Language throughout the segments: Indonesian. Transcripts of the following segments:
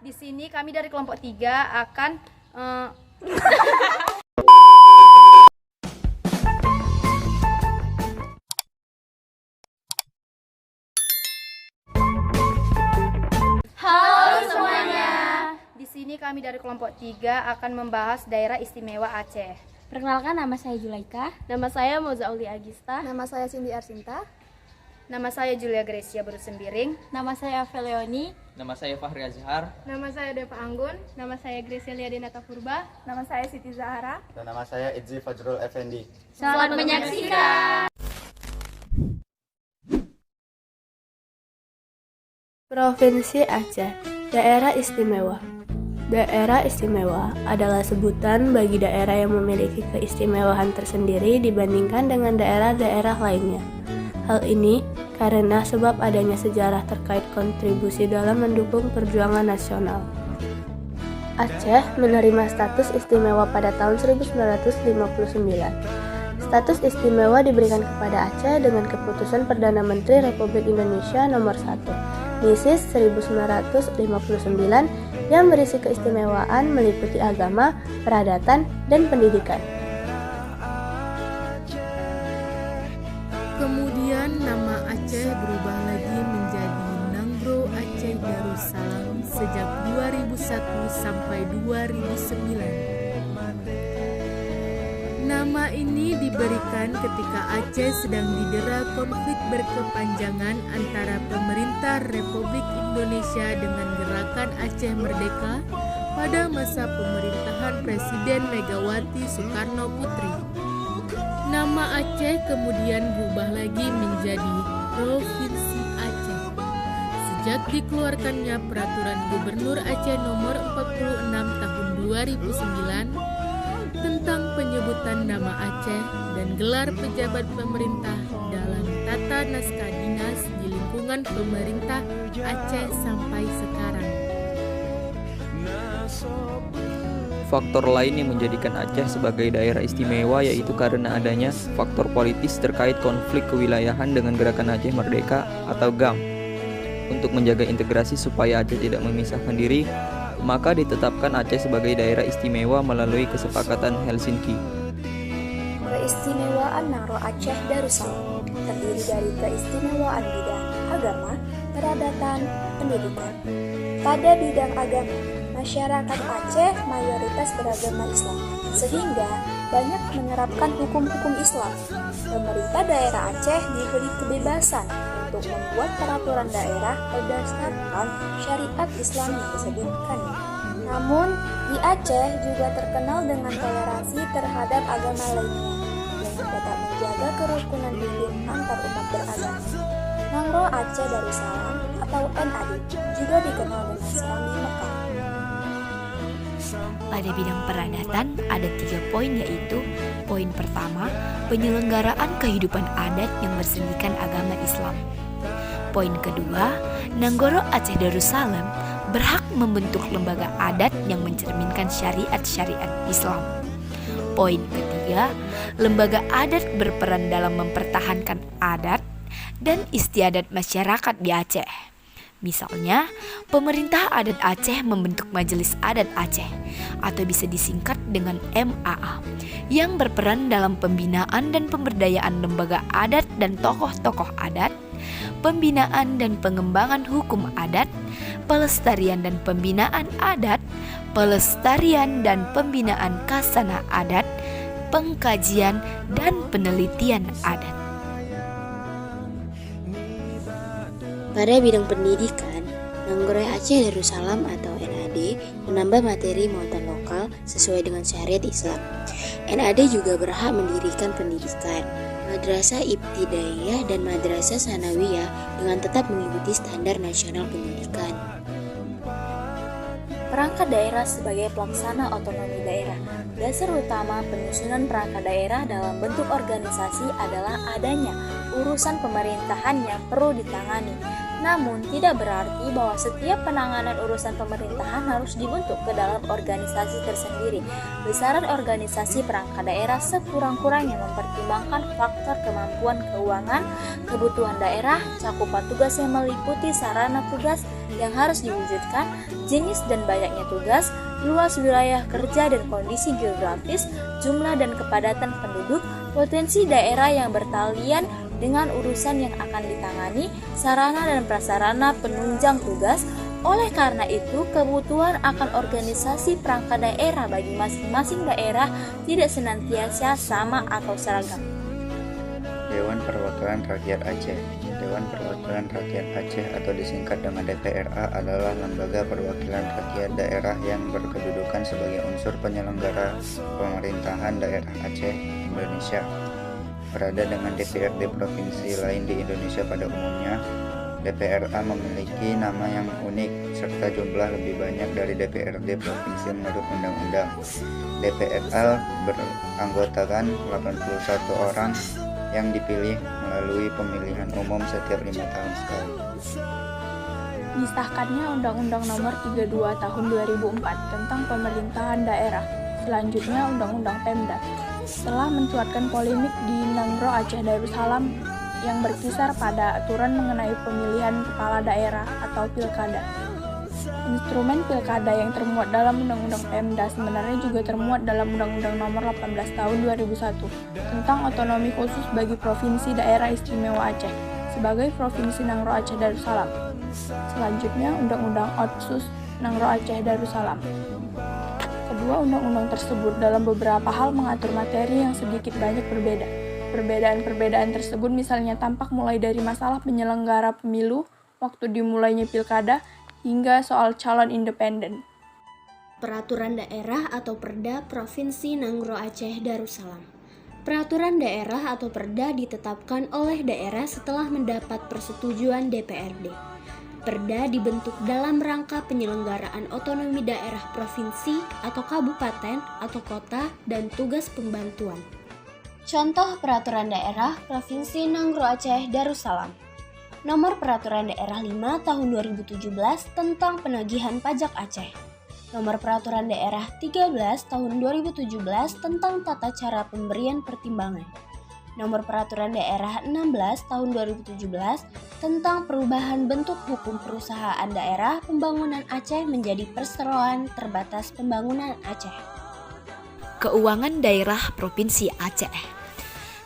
Di sini kami dari kelompok 3 akan Halo semuanya. Di sini kami dari kelompok 3 akan membahas daerah istimewa Aceh. Perkenalkan, nama saya Julaika. Nama saya Mozauli Agista. Nama saya Cindy Arsinta. Nama saya Julia Gracia Berusembiring. Nama saya Feleoni. Nama saya Fahri Azhar. Nama saya Deva Anggun. Nama saya Gracelia Dinata Purba. Nama saya Siti Zahara. Dan nama saya Idzi Fajrul Effendi. Selamat menyaksikan. Provinsi Aceh, Daerah Istimewa. Daerah istimewa adalah sebutan bagi daerah yang memiliki keistimewaan tersendiri dibandingkan dengan daerah-daerah lainnya. Hal ini karena sebab adanya sejarah terkait kontribusi dalam mendukung perjuangan nasional. Aceh menerima status istimewa pada tahun 1959. Status istimewa diberikan kepada Aceh dengan keputusan Perdana Menteri Republik Indonesia Nomor 1, Misis 1959 yang berisi keistimewaan meliputi agama, peradatan, dan pendidikan. Kemudian nama Aceh berubah lagi menjadi Nanggro Aceh Darussalam sejak 2001 sampai 2009. Nama ini diberikan ketika Aceh sedang didera konflik berkepanjangan antara pemerintah Republik Indonesia dengan Gerakan Aceh Merdeka pada masa pemerintahan Presiden Megawati Soekarno Putri. Nama Aceh kemudian berubah lagi menjadi Provinsi Aceh. Sejak dikeluarkannya Peraturan Gubernur Aceh Nomor 46 Tahun 2009 tentang penyebutan nama Aceh dan gelar pejabat pemerintah dalam tata naskah dinas di lingkungan pemerintah Aceh sampai sekarang. Faktor lain yang menjadikan Aceh sebagai daerah istimewa yaitu karena adanya faktor politis terkait konflik kewilayahan dengan Gerakan Aceh Merdeka atau GAM. Untuk menjaga integrasi supaya Aceh tidak memisahkan diri, maka ditetapkan Aceh sebagai daerah istimewa melalui kesepakatan Helsinki. Keistimewaan Nanggro Aceh Darussalam terdiri dari keistimewaan bidang agama, peradatan, pendidikan. Pada bidang agama, masyarakat Aceh mayoritas beragama Islam, sehingga banyak menerapkan hukum-hukum Islam. Pemerintah daerah Aceh diberi kebebasan untuk membuat peraturan daerah berdasarkan syariat Islam yang disebutkannya. Namun, di Aceh juga terkenal dengan toleransi terhadap agama lainnya, dengan tetap menjaga kerukunan hidup antar umat beragama. Nanggro Aceh Darussalam atau NAD juga dikenal dengan Serambi Mekah. Pada bidang peradatan ada 3 poin, yaitu poin pertama, penyelenggaraan kehidupan adat yang bersendikan agama Islam. Poin kedua, Nanggro Aceh Darussalam berhak membentuk lembaga adat yang mencerminkan syariat-syariat Islam. Poin ketiga, lembaga adat berperan dalam mempertahankan adat dan istiadat masyarakat di Aceh. Misalnya, pemerintah adat Aceh membentuk Majelis Adat Aceh atau bisa disingkat dengan MAA yang berperan dalam pembinaan dan pemberdayaan lembaga adat dan tokoh-tokoh adat, pembinaan dan pengembangan hukum adat, pelestarian dan pembinaan adat, pelestarian dan pembinaan kasana adat, pengkajian dan penelitian adat. Pada bidang pendidikan, Nanggro Aceh Darussalam atau NAD menambah materi muatan lokal sesuai dengan syariat Islam. NAD juga berhak mendirikan pendidikan, madrasah ibtidaiyah dan madrasah sanawiyah dengan tetap mengikuti standar nasional pendidikan. Perangkat daerah sebagai pelaksana otonomi daerah. Dasar utama penyusunan perangkat daerah dalam bentuk organisasi adalah adanya urusan pemerintahan yang perlu ditangani. Namun, tidak berarti bahwa setiap penanganan urusan pemerintahan harus dibentuk ke dalam organisasi tersendiri. Besaran organisasi perangkat daerah sekurang-kurangnya mempertimbangkan faktor kemampuan keuangan, kebutuhan daerah, cakupan tugas yang meliputi sarana tugas yang harus diwujudkan, jenis dan banyaknya tugas, luas wilayah kerja dan kondisi geografis, jumlah dan kepadatan penduduk, potensi daerah yang bertalian dengan urusan yang akan ditangani, sarana dan prasarana penunjang tugas. Oleh karena itu, kebutuhan akan organisasi perangkat daerah bagi masing-masing daerah tidak senantiasa sama atau seragam. Dewan Perwakilan Rakyat Aceh. Dewan Perwakilan Rakyat Aceh atau disingkat dengan DPRA adalah lembaga perwakilan rakyat daerah yang berkedudukan sebagai unsur penyelenggara pemerintahan daerah Aceh, Indonesia. Berada dengan DPRD provinsi lain di Indonesia pada umumnya, DPRA memiliki nama yang unik serta jumlah lebih banyak dari DPRD provinsi menurut undang-undang. DPRA beranggotakan 81 orang yang dipilih melalui pemilihan umum setiap 5 tahun sekali. Disahkannya Undang-Undang Nomor 32 Tahun 2004 tentang Pemerintahan Daerah. Selanjutnya Undang-Undang Pemda. Setelah mencuatkan polemik di Nangro Aceh Darussalam yang berkisar pada aturan mengenai pemilihan kepala daerah atau pilkada. Instrumen pilkada yang termuat dalam Undang-Undang Pemda sebenarnya juga termuat dalam Undang-Undang Nomor 18 Tahun 2001 tentang otonomi khusus bagi Provinsi Daerah Istimewa Aceh sebagai Provinsi Nangro Aceh Darussalam. Selanjutnya Undang-Undang Otsus Nangro Aceh Darussalam. Kedua undang-undang tersebut dalam beberapa hal mengatur materi yang sedikit banyak berbeda. Perbedaan-perbedaan tersebut misalnya tampak mulai dari masalah penyelenggara pemilu, waktu dimulainya pilkada, hingga soal calon independen. Peraturan Daerah atau Perda Provinsi Nangro Aceh Darussalam. Peraturan daerah atau Perda ditetapkan oleh daerah setelah mendapat persetujuan DPRD. Perda dibentuk dalam rangka penyelenggaraan otonomi daerah provinsi atau kabupaten atau kota dan tugas pembantuan. Contoh Peraturan Daerah Provinsi Nangro Aceh Darussalam. Nomor Peraturan Daerah 5 Tahun 2017 tentang Penagihan Pajak Aceh. Nomor Peraturan Daerah 13 Tahun 2017 tentang Tata Cara Pemberian Pertimbangan. Nomor Peraturan Daerah 16 Tahun 2017 tentang perubahan bentuk hukum perusahaan daerah pembangunan Aceh menjadi Perseroan Terbatas Pembangunan Aceh. Keuangan Daerah Provinsi Aceh.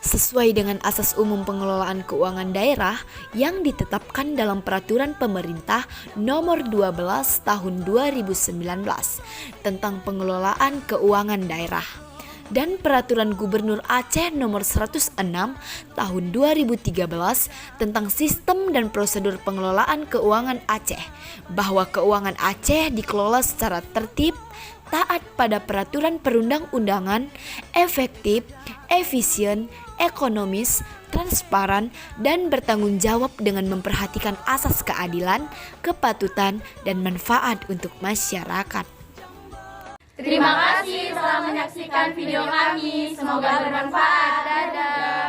Sesuai dengan asas umum pengelolaan keuangan daerah yang ditetapkan dalam Peraturan Pemerintah Nomor 12 Tahun 2019 tentang pengelolaan keuangan daerah dan Peraturan Gubernur Aceh Nomor 106 Tahun 2013 tentang sistem dan prosedur pengelolaan keuangan Aceh, bahwa keuangan Aceh dikelola secara tertib, taat pada peraturan perundang-undangan, efektif, efisien, ekonomis, transparan, dan bertanggung jawab dengan memperhatikan asas keadilan, kepatutan, dan manfaat untuk masyarakat. Terima kasih telah menyaksikan video kami. Semoga bermanfaat. Dadah.